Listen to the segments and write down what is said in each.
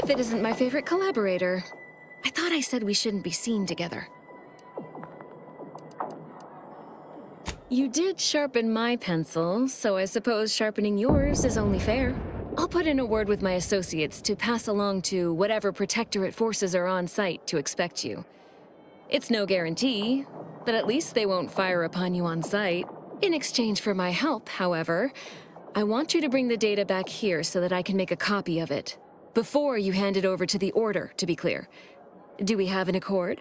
If it isn't my favorite collaborator. I thought I said we shouldn't be seen together. You did sharpen my pencil, so I suppose sharpening yours is only fair. I'll put in a word with my associates to pass along to whatever protectorate forces are on site to expect you. It's no guarantee, but at least they won't fire upon you on site. In exchange for my help, however, I want you to bring the data back here so that I can make a copy of it. Before you hand it over to the Order, to be clear. Do we have an accord?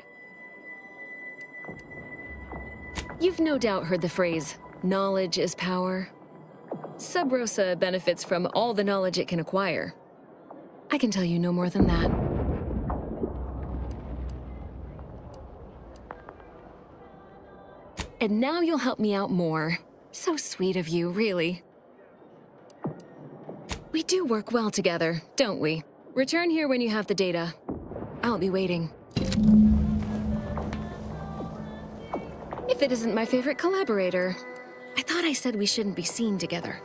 You've no doubt heard the phrase, knowledge is power. Sub Rosa benefits from all the knowledge it can acquire. I can tell you no more than that. And now you'll help me out more. So sweet of you, really. We do work well together, don't we? Return here when you have the data. I'll be waiting. If it isn't my favorite collaborator. I thought I said we shouldn't be seen together.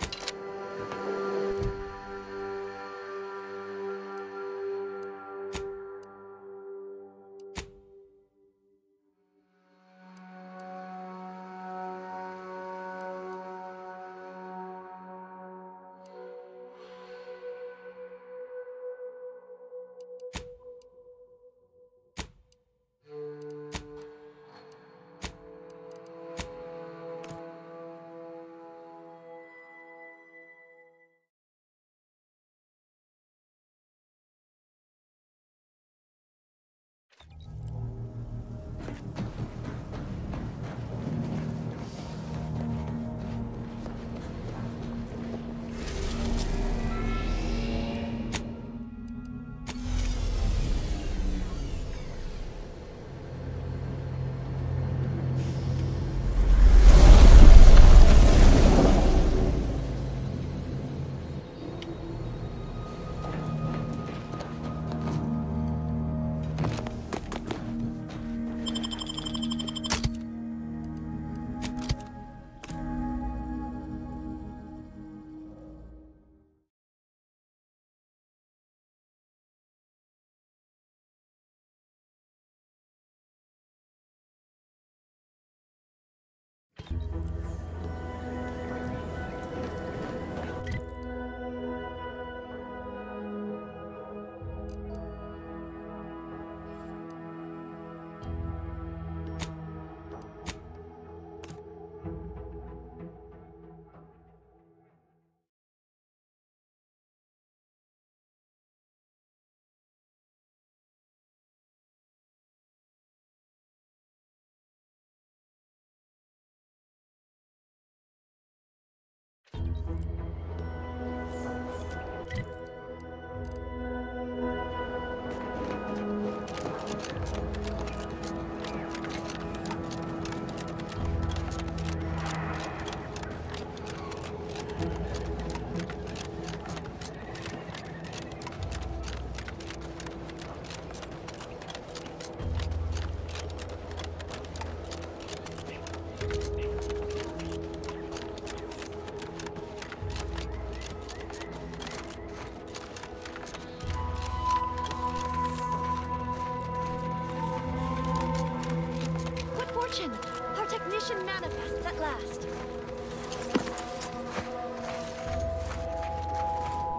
Our technician manifests at last.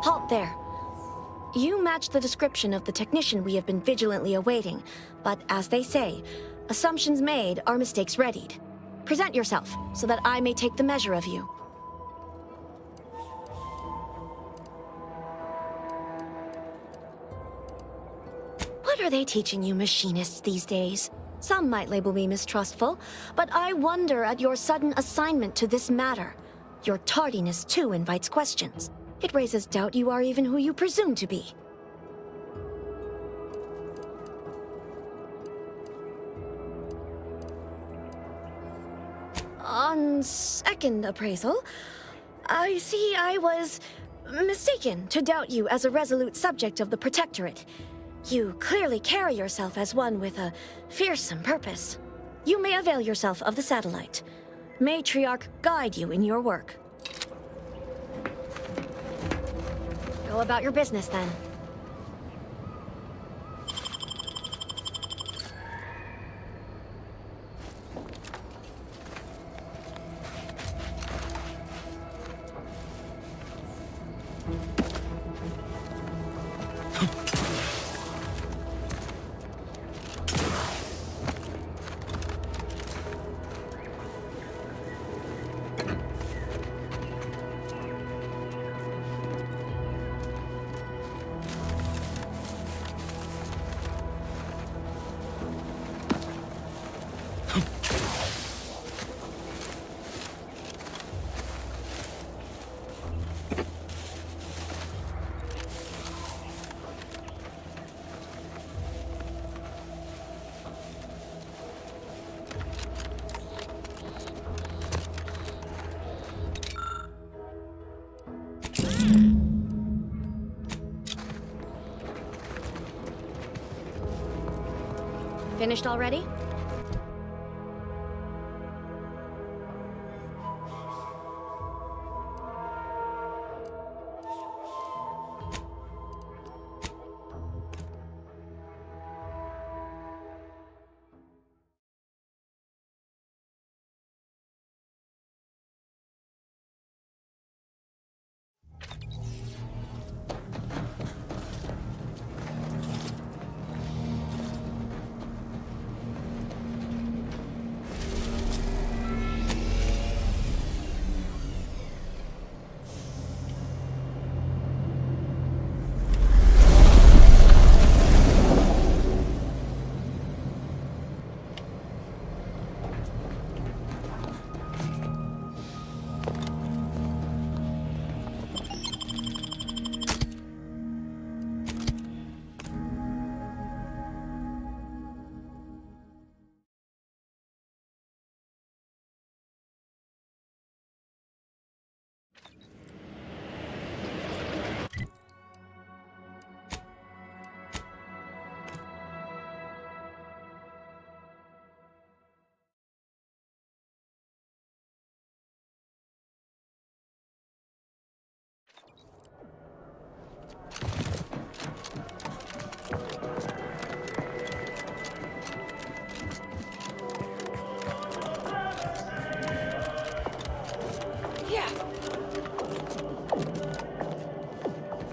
Halt there. You match the description of the technician we have been vigilantly awaiting, but as they say, assumptions made are mistakes readied. Present yourself, so that I may take the measure of you. What are they teaching you machinists these days? Some might label me mistrustful, but I wonder at your sudden assignment to this matter. Your tardiness, too, invites questions. It raises doubt you are even who you presume to be. On second appraisal, I see I was mistaken to doubt you as a resolute subject of the Protectorate. You clearly carry yourself as one with a fearsome purpose. You may avail yourself of the satellite. Matriarch guide you in your work. Go about your business, then. Finished already?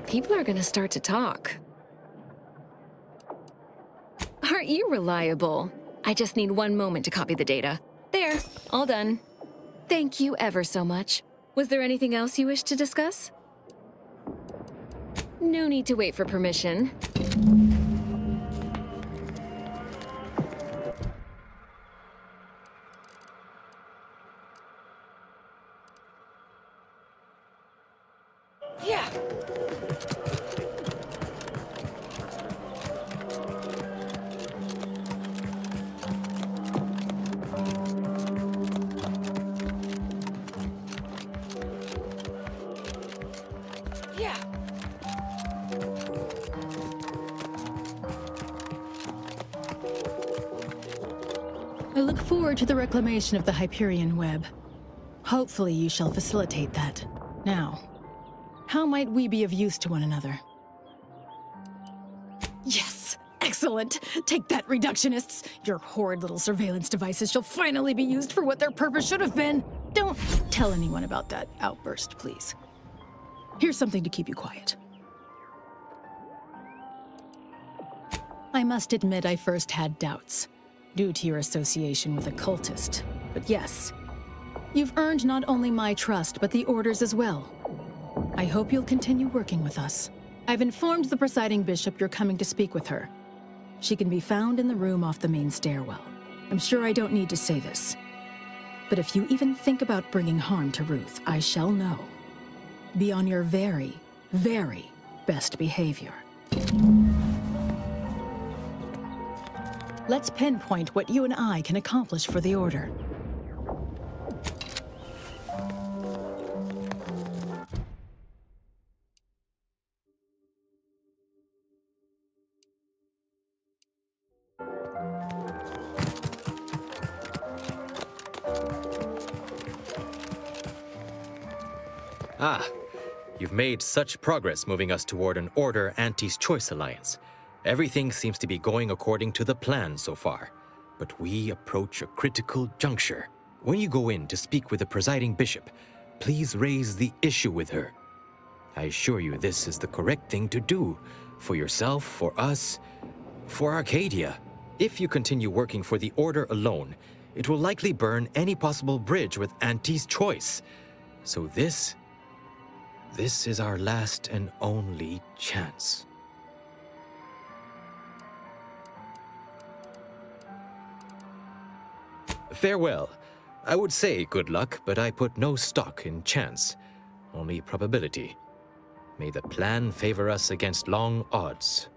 People are gonna start to talk. Aren't you reliable? I just need one moment to copy the data. There, all done. Thank you ever so much. Was there anything else you wish to discuss? No need to wait for permission. Yeah. Yeah. I look forward to the reclamation of the Hyperion web. Hopefully you shall facilitate that. Now, how might we be of use to one another? Yes! Excellent! Take that, reductionists! Your horrid little surveillance devices shall finally be used for what their purpose should have been! Don't tell anyone about that outburst, please. Here's something to keep you quiet. I must admit I first had doubts, due to your association with a cultist. But yes, you've earned not only my trust, but the Order's as well. I hope you'll continue working with us. I've informed the presiding bishop you're coming to speak with her. She can be found in the room off the main stairwell. I'm sure I don't need to say this, but if you even think about bringing harm to Ruth, I shall know. Be on your very, very best behavior. Let's pinpoint what you and I can accomplish for the Order. Ah, you've made such progress moving us toward an Order Anti's Choice alliance. Everything seems to be going according to the plan so far. But we approach a critical juncture. When you go in to speak with the presiding bishop, please raise the issue with her. I assure you this is the correct thing to do. For yourself, for us, for Arcadia. If you continue working for the Order alone, it will likely burn any possible bridge with Anti's Choice. So this is our last and only chance. Farewell. I would say good luck, but I put no stock in chance, only probability. May the plan favor us against long odds.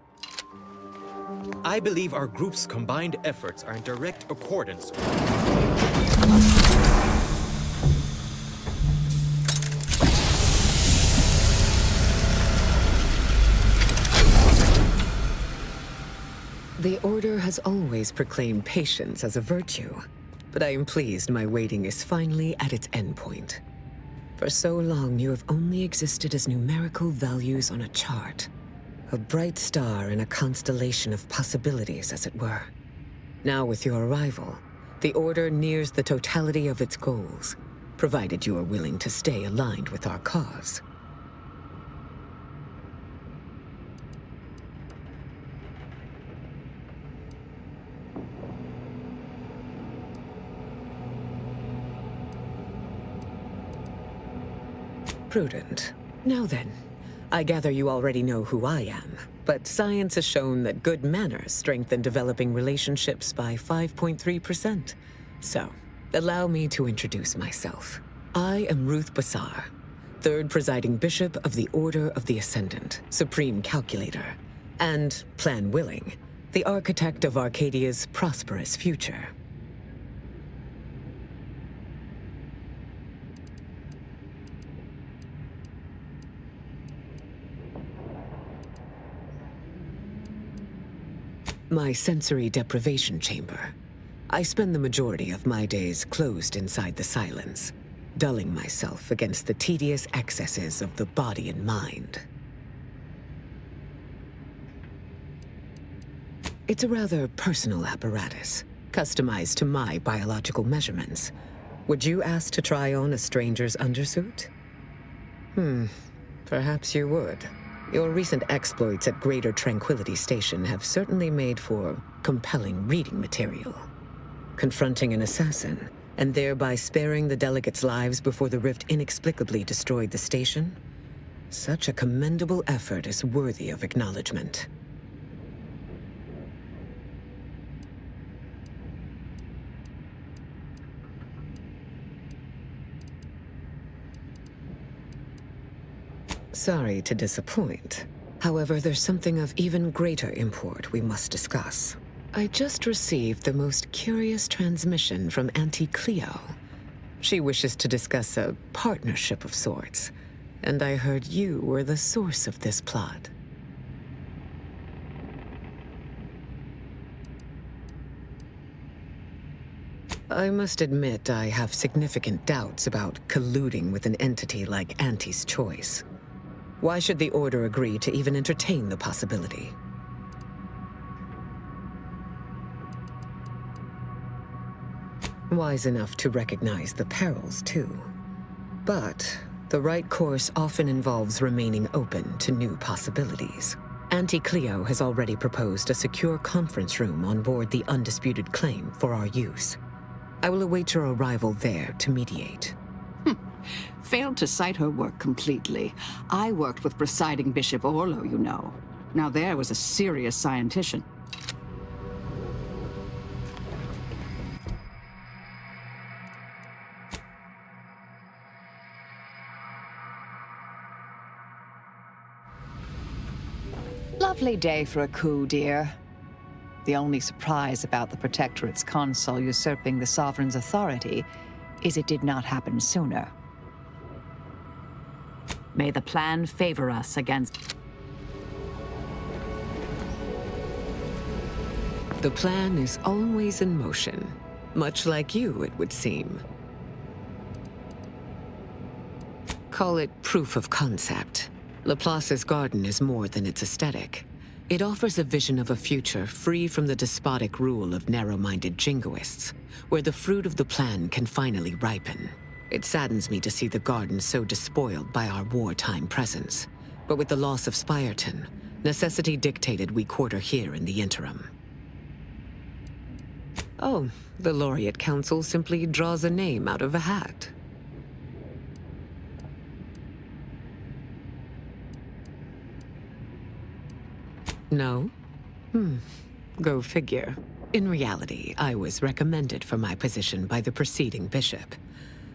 I believe our group's combined efforts are in direct accordance. The Order has always proclaimed patience as a virtue, but I am pleased my waiting is finally at its endpoint. For so long, you have only existed as numerical values on a chart. A bright star in a constellation of possibilities, as it were. Now with your arrival, the Order nears the totality of its goals, provided you are willing to stay aligned with our cause. Prudent. Now then, I gather you already know who I am, but science has shown that good manners strengthen developing relationships by 5.3%. So, allow me to introduce myself. I am Ruth Bassar, third presiding bishop of the Order of the Ascendant, supreme calculator, and, plan willing, the architect of Arcadia's prosperous future. My sensory deprivation chamber. I spend the majority of my days closed inside the silence, dulling myself against the tedious excesses of the body and mind. It's a rather personal apparatus, customized to my biological measurements. Would you ask to try on a stranger's undersuit? Perhaps you would. Your recent exploits at Greater Tranquility Station have certainly made for compelling reading material. Confronting an assassin, and thereby sparing the delegates' lives before the rift inexplicably destroyed the station? Such a commendable effort is worthy of acknowledgement. Sorry to disappoint. However, there's something of even greater import we must discuss. I just received the most curious transmission from Auntie Cleo. She wishes to discuss a partnership of sorts, and I heard you were the source of this plot. I must admit I have significant doubts about colluding with an entity like Auntie's Choice. Why should the Order agree to even entertain the possibility? Wise enough to recognize the perils, too. But the right course often involves remaining open to new possibilities. Auntie Cleo has already proposed a secure conference room on board the Undisputed Claim for our use. I will await your arrival there to mediate. Failed to cite her work completely. I worked with presiding Bishop Orlo, you know. Now there was a serious scientician. Lovely day for a coup, dear. The only surprise about the Protectorate's consul usurping the Sovereign's authority is it did not happen sooner. May the plan favor us against... The plan is always in motion. Much like you, it would seem. Call it proof of concept. Laplace's garden is more than its aesthetic. It offers a vision of a future free from the despotic rule of narrow-minded jingoists, where the fruit of the plan can finally ripen. It saddens me to see the garden so despoiled by our wartime presence. But with the loss of Spyreton, necessity dictated we quarter here in the interim. Oh, the Laureate Council simply draws a name out of a hat. No? Go figure. In reality, I was recommended for my position by the preceding bishop.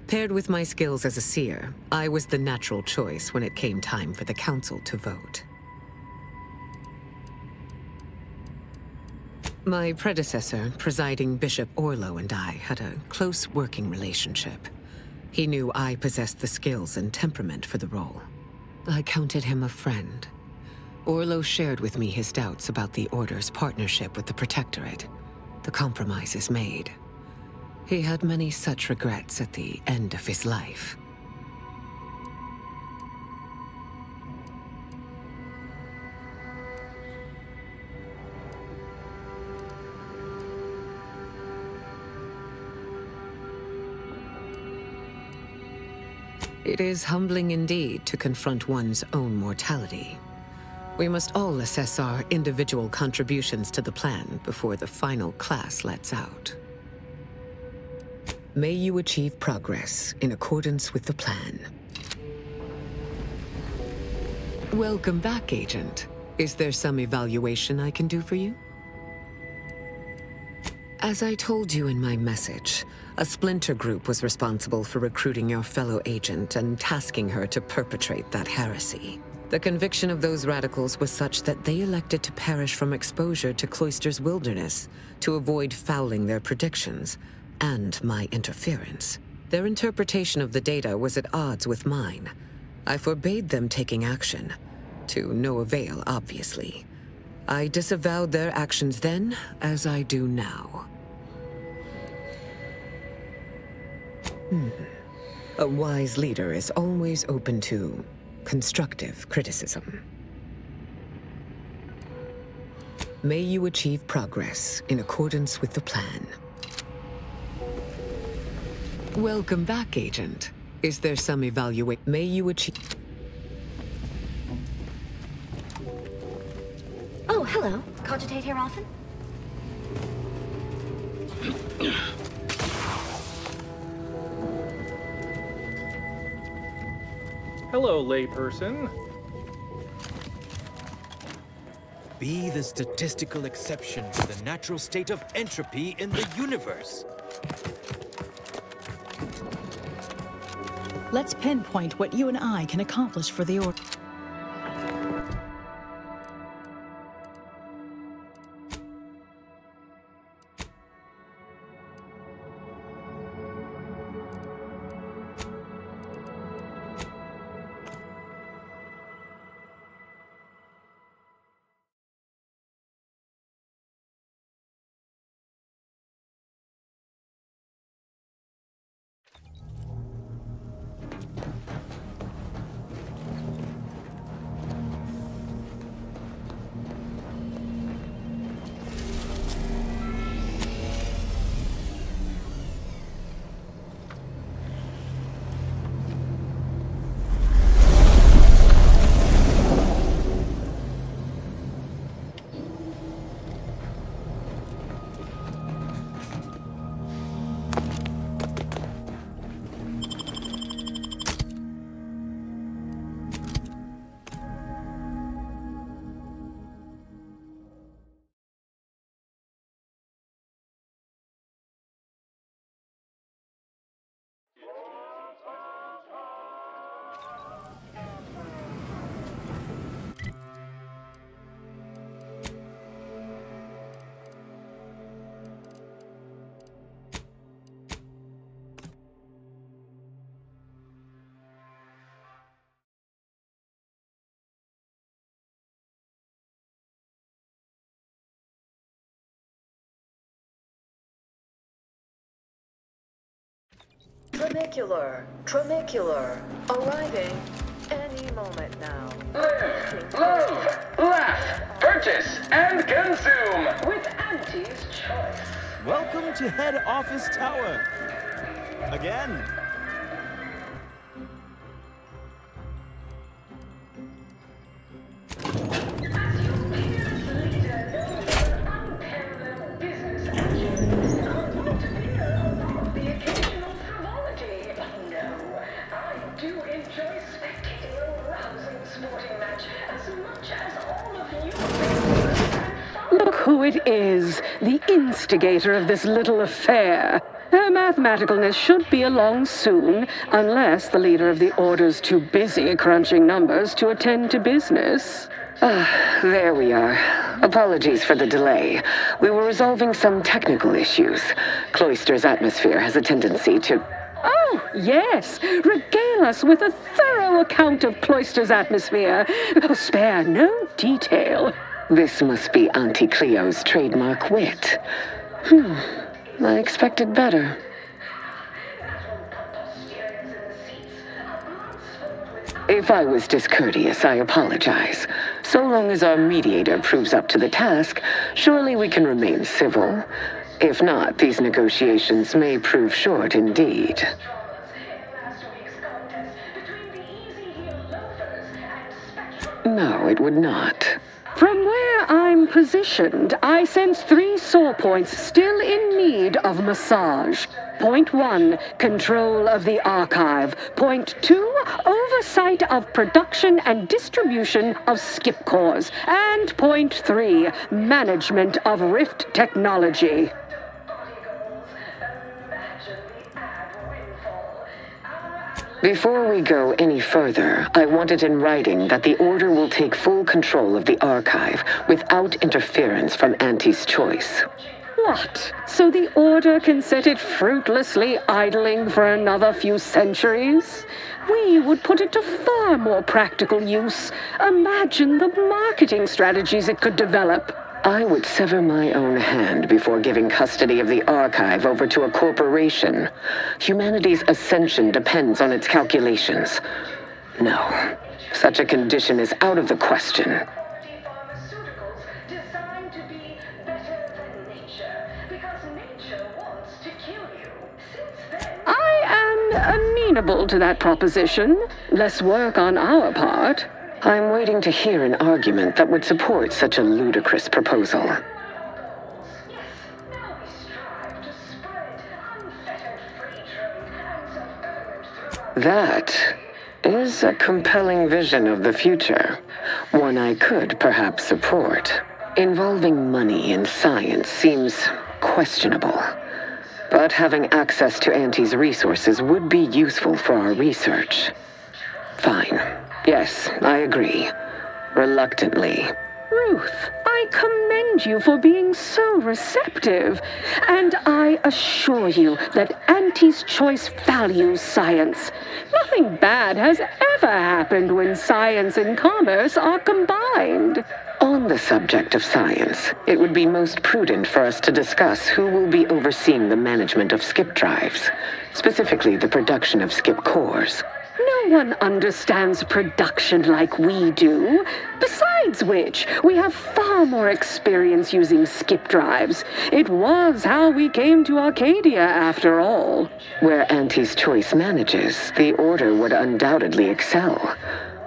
Paired with my skills as a seer, I was the natural choice when it came time for the council to vote. My predecessor, presiding Bishop Orlo, and I had a close working relationship. He knew I possessed the skills and temperament for the role. I counted him a friend. Orlo shared with me his doubts about the Order's partnership with the Protectorate. The compromise is made. He had many such regrets at the end of his life. It is humbling indeed to confront one's own mortality. We must all assess our individual contributions to the plan before the final class lets out. May you achieve progress in accordance with the plan. Welcome back, Agent. Is there some evaluation I can do for you? As I told you in my message, a splinter group was responsible for recruiting your fellow agent and tasking her to perpetrate that heresy. The conviction of those radicals was such that they elected to perish from exposure to Cloister's wilderness to avoid fouling their predictions and my interference. Their interpretation of the data was at odds with mine. I forbade them taking action, to no avail, obviously. I disavowed their actions then, as I do now. A wise leader is always open to constructive criticism. May you achieve progress in accordance with the plan. Welcome back, Agent. Is there some evaluate? May you achieve... Oh, hello. Cogitate here often? Hello, layperson. Be the statistical exception to the natural state of entropy in the universe. Let's pinpoint what you and I can accomplish for the Order. Tramicular, arriving any moment now. Live, love, laugh, purchase, and consume with Auntie's Choice. Welcome to Head Office Tower. Again. Look who it is, the instigator of this little affair. Her mathematicalness should be along soon, unless the leader of the Order's too busy crunching numbers to attend to business. There we are. Apologies for the delay. We were resolving some technical issues. Cloister's atmosphere has a tendency to... Oh, yes! Regale us with a thorough true account of Cloister's atmosphere. Spare no detail. This must be Auntie Cleo's trademark wit. I expected better. If I was discourteous, I apologize. So long as our mediator proves up to the task, surely we can remain civil. If not, these negotiations may prove short indeed. No, it would not. From where I'm positioned, I sense 3 sore points still in need of massage. Point 1, control of the archive. Point 2, oversight of production and distribution of skip cores. And point 3, management of Rift technology. Before we go any further, I want it in writing that the Order will take full control of the archive without interference from Auntie's choice. What? So the Order can set it fruitlessly idling for another few centuries? We would put it to far more practical use. Imagine the marketing strategies it could develop. I would sever my own hand before giving custody of the archive over to a corporation. Humanity's ascension depends on its calculations. No, such a condition is out of the question. I am amenable to that proposition. Less work on our part. I'm waiting to hear an argument that would support such a ludicrous proposal. That is a compelling vision of the future. One I could perhaps support. Involving money in science seems questionable. But having access to Auntie's resources would be useful for our research. Fine. Yes, I agree. Reluctantly. Ruth, I commend you for being so receptive. And I assure you that Auntie's choice values science. Nothing bad has ever happened when science and commerce are combined. On the subject of science, it would be most prudent for us to discuss who will be overseeing the management of skip drives, specifically the production of skip cores. No one understands production like we do. Besides which, we have far more experience using skip drives. It was how we came to Arcadia, after all. Where Auntie's choice manages, the Order would undoubtedly excel.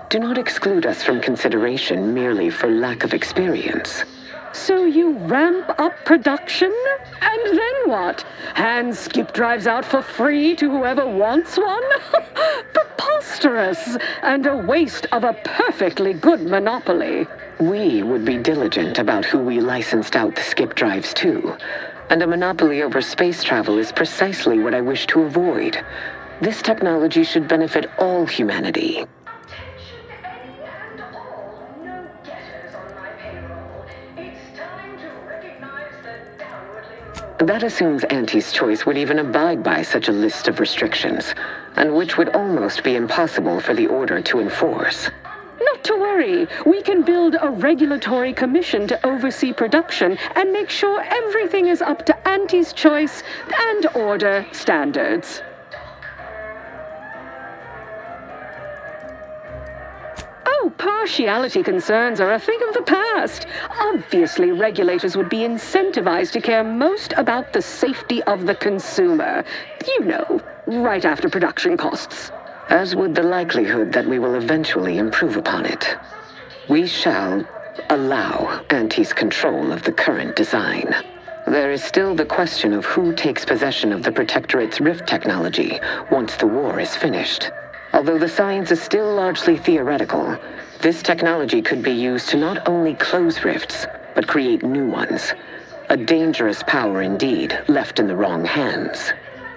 Do not exclude us from consideration merely for lack of experience. So you ramp up production? And then what? Hand skip drives out for free to whoever wants one? Preposterous, and a waste of a perfectly good monopoly. We would be diligent about who we licensed out the skip drives to. And a monopoly over space travel is precisely what I wish to avoid. This technology should benefit all humanity. That assumes Auntie's choice would even abide by such a list of restrictions, and which would almost be impossible for the Order to enforce. Not to worry. We can build a regulatory commission to oversee production and make sure everything is up to Auntie's choice and Order standards. Oh, partiality concerns are a thing of the past. Obviously, regulators would be incentivized to care most about the safety of the consumer. You know, right after production costs. As would the likelihood that we will eventually improve upon it. We shall allow Auntie's control of the current design. There is still the question of who takes possession of the Protectorate's Rift technology once the war is finished. Although the science is still largely theoretical, this technology could be used to not only close rifts, but create new ones. A dangerous power indeed, left in the wrong hands.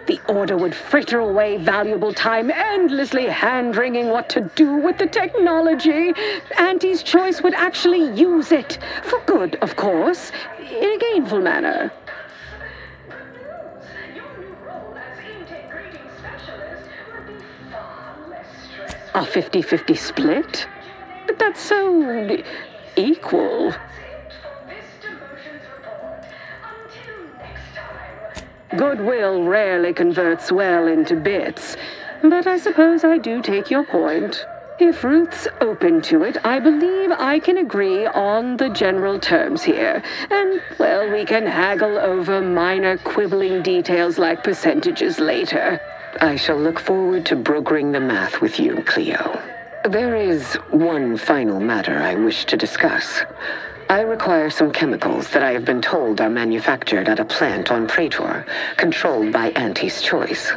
The Order would fritter away valuable time endlessly hand-wringing what to do with the technology. Auntie's choice would actually use it. For good, of course. In a gainful manner. a 50-50 split? But that's so equal. Goodwill rarely converts well into bits, but I suppose I do take your point. If Ruth's open to it, I believe I can agree on the general terms here. And, well, we can haggle over minor quibbling details like percentages later. I shall look forward to brokering the math with you, Cleo. There is one final matter I wish to discuss. I require some chemicals that I have been told are manufactured at a plant on Praetor, controlled by Auntie's choice.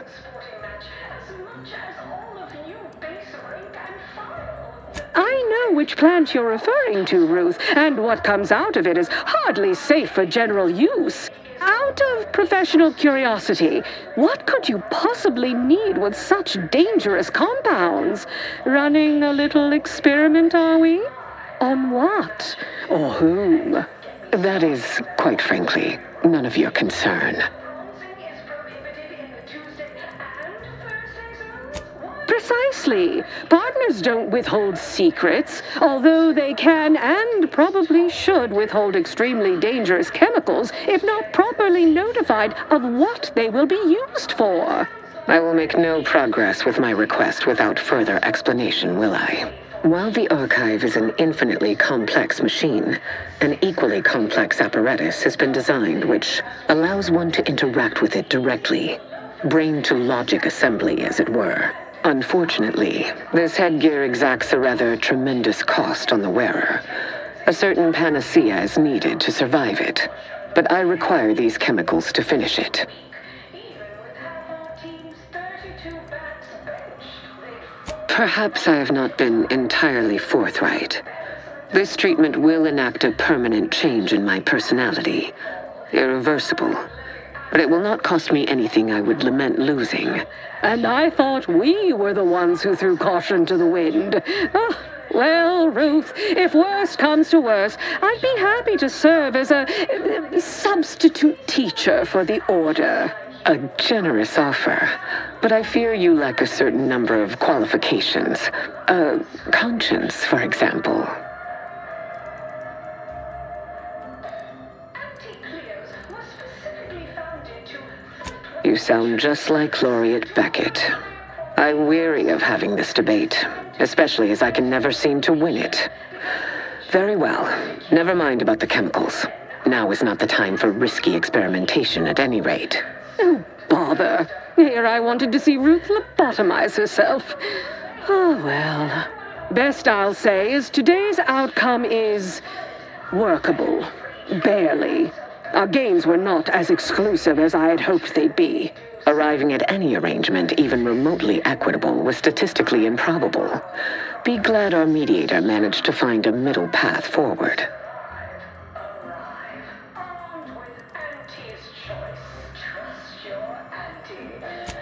I know which plant you're referring to, Ruth, and what comes out of it is hardly safe for general use. Out of professional curiosity, what could you possibly need with such dangerous compounds? Running a little experiment, are we? On what? Or whom? That is, quite frankly, none of your concern. Precisely. Partners don't withhold secrets, although they can and probably should withhold extremely dangerous chemicals if not properly notified of what they will be used for. I will make no progress with my request without further explanation, will I? While the Archive is an infinitely complex machine, an equally complex apparatus has been designed which allows one to interact with it directly. Brain-to-logic assembly, as it were. Unfortunately, this headgear exacts a rather tremendous cost on the wearer. A certain panacea is needed to survive it, but I require these chemicals to finish it. Perhaps I have not been entirely forthright. This treatment will enact a permanent change in my personality. Irreversible. But it will not cost me anything I would lament losing. And I thought we were the ones who threw caution to the wind. Oh, well, Ruth, if worst comes to worst, I'd be happy to serve as a substitute teacher for the Order. A generous offer, but I fear you lack a certain number of qualifications. Conscience, for example. You sound just like Laureate Beckett. I'm weary of having this debate, especially as I can never seem to win it. Very well. Never mind about the chemicals. Now is not the time for risky experimentation at any rate. Oh, bother. Here I wanted to see Ruth lobotomize herself. Oh, well. Best I'll say is today's outcome is workable. Barely. Our gains were not as exclusive as I had hoped they'd be. Arriving at any arrangement even remotely equitable was statistically improbable. Be glad our mediator managed to find a middle path forward.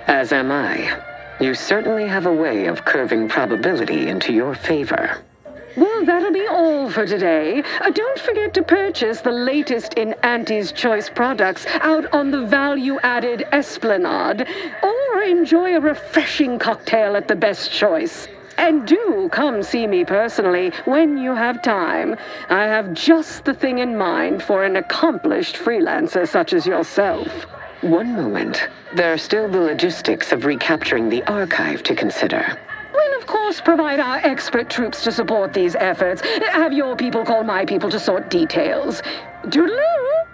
As am I. You certainly have a way of curving probability into your favor. Well, that'll be all for today. Don't forget to purchase the latest in Auntie's Choice products out on the value-added Esplanade, or enjoy a refreshing cocktail at the Best Choice. And do come see me personally when you have time. I have just the thing in mind for an accomplished freelancer such as yourself. One moment. There are still the logistics of recapturing the Archive to consider. We'll, of course, provide our expert troops to support these efforts. Have your people call my people to sort details. Toodaloo!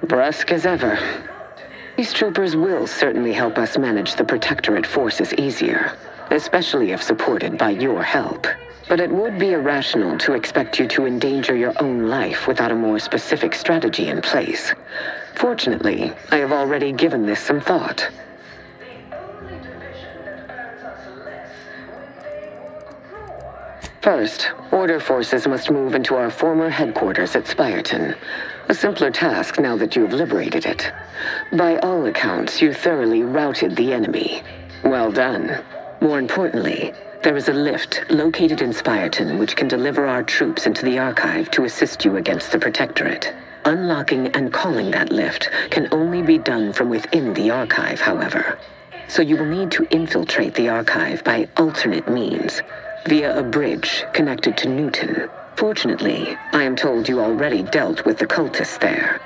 Brusque as ever. These troopers will certainly help us manage the Protectorate forces easier, especially if supported by your help. But it would be irrational to expect you to endanger your own life without a more specific strategy in place. Fortunately, I have already given this some thought. First, Order forces must move into our former headquarters at Spyreton. A simpler task now that you have liberated it. By all accounts, you thoroughly routed the enemy. Well done. More importantly, there is a lift located in Spyreton which can deliver our troops into the Archive to assist you against the Protectorate. Unlocking and calling that lift can only be done from within the Archive, however. so you will need to infiltrate the archive by alternate means, via a bridge connected to Newton. Fortunately, I am told you already dealt with the cultists there.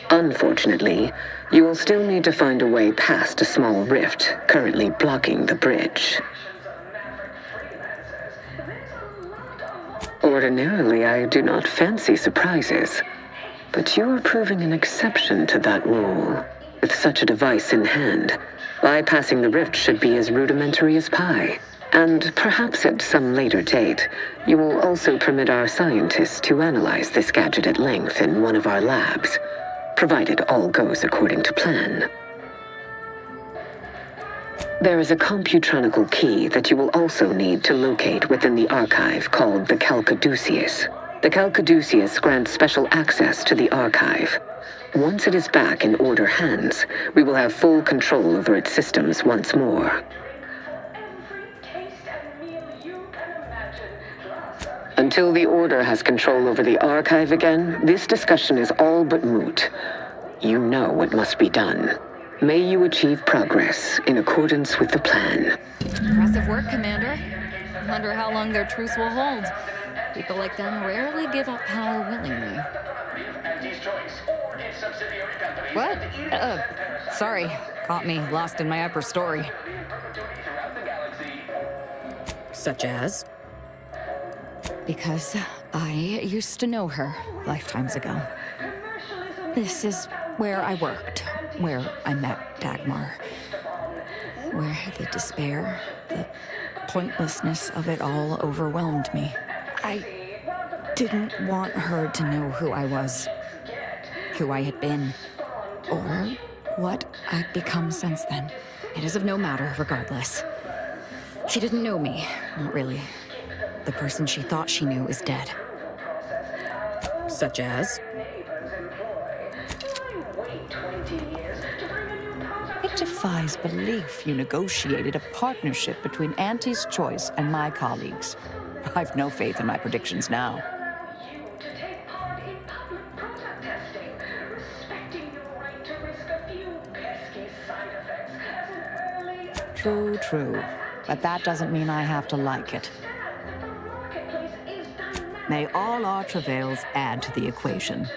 Unfortunately, you will still need to find a way past a small rift currently blocking the bridge. Ordinarily, I do not fancy surprises, but you are proving an exception to that rule. With such a device in hand, bypassing the rift should be as rudimentary as pie. And perhaps at some later date, you will also permit our scientists to analyze this gadget at length in one of our labs, provided all goes according to plan. There is a computronical key that you will also need to locate within the archive called the Calcaduceus. The Calcaduceus grants special access to the archive. Once it is back in Order hands, we will have full control over its systems once more. Until the Order has control over the archive again, this discussion is all but moot. You know what must be done. May you achieve progress in accordance with the plan. Impressive work, Commander. Wonder how long their truce will hold. People like them rarely give up power willingly. What? Sorry. Caught me lost in my upper story. Such as? Because I used to know her lifetimes ago. This is where I worked, where I met Dagmar. Where the despair, the pointlessness of it all overwhelmed me. I didn't want her to know who I was, who I had been, or what I'd become since then. It is of no matter, regardless. She didn't know me, not really. The person she thought she knew is dead. Such as? It defies belief you negotiated a partnership between Auntie's Choice and my colleagues. I've no faith in my predictions now. True, true. But that doesn't mean I have to like it. May all our travails add to the equation.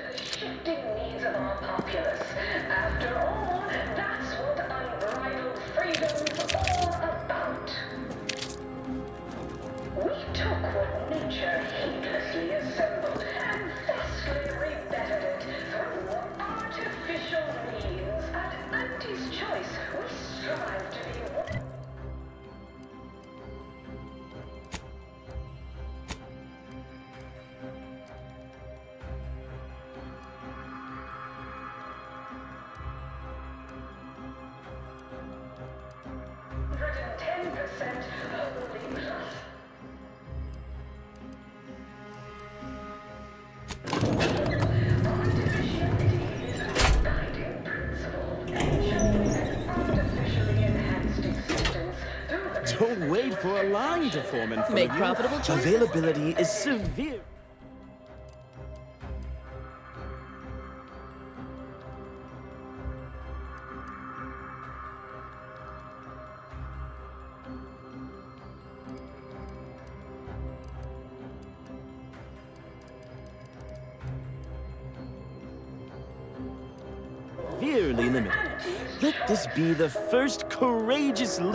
Don't wait for a line to form in front Make of you. profitable choices. Availability is severe. Severely limited. Let this be the first courageous leap.